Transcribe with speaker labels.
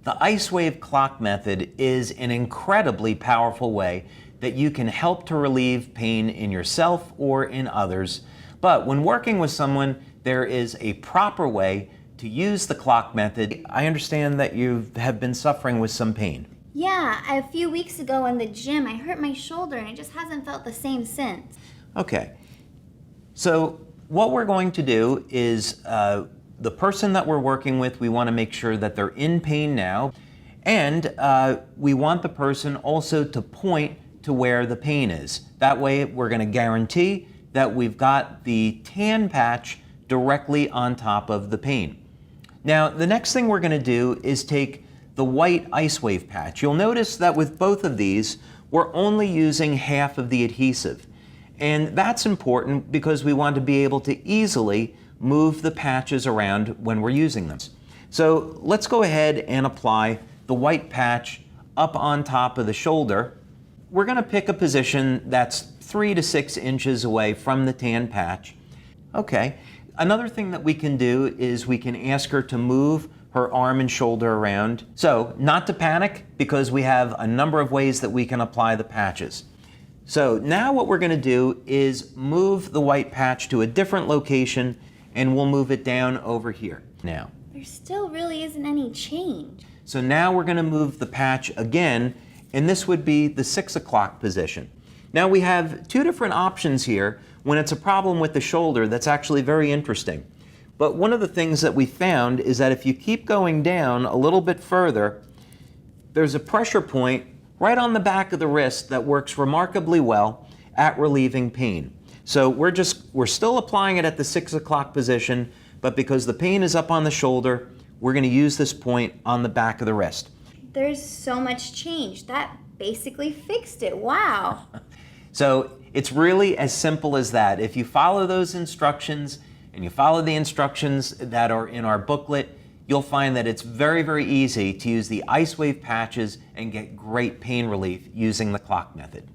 Speaker 1: The Icewave clock method is an incredibly powerful way that you can help to relieve pain in yourself or in others. But when working with someone, there is a proper way to use the clock method. I understand that you have been suffering with some pain.
Speaker 2: Yeah, a few weeks ago in the gym, I hurt my shoulder and it just hasn't felt the same since.
Speaker 1: Okay, so what we're going to do is the person that we're working with, we want to make sure that they're in pain now, and we want the person also to point to where the pain is. That way we're going to guarantee that we've got the tan patch directly on top of the pain. Now, the next thing we're going to do is take the white Icewave patch. You'll notice that with both of these, we're only using half of the adhesive. And that's important because we want to be able to easily move the patches around when we're using them. So let's go ahead and apply the white patch up on top of the shoulder. We're going to pick a position that's 3 to 6 inches away from the tan patch. Okay, another thing that we can do is we can ask her to move her arm and shoulder around. So not to panic, because we have a number of ways that we can apply the patches. So now what we're going to do is move the white patch to a different location, and we'll move it down over here now.
Speaker 2: There still really isn't any change.
Speaker 1: So now we're going to move the patch again, and this would be the 6 o'clock position. Now we have 2 different options here when it's a problem with the shoulder that's actually very interesting. But one of the things that we found is that if you keep going down a little bit further, there's a pressure point right on the back of the wrist that works remarkably well at relieving pain. So we're still applying it at the 6 o'clock position, but because the pain is up on the shoulder, we're going to use this point on the back of the wrist.
Speaker 2: There's so much change. That basically fixed it. Wow.
Speaker 1: So it's really as simple as that. If you follow those instructions and you follow the instructions that are in our booklet, you'll find that it's very, very easy to use the Icewave patches and get great pain relief using the clock method.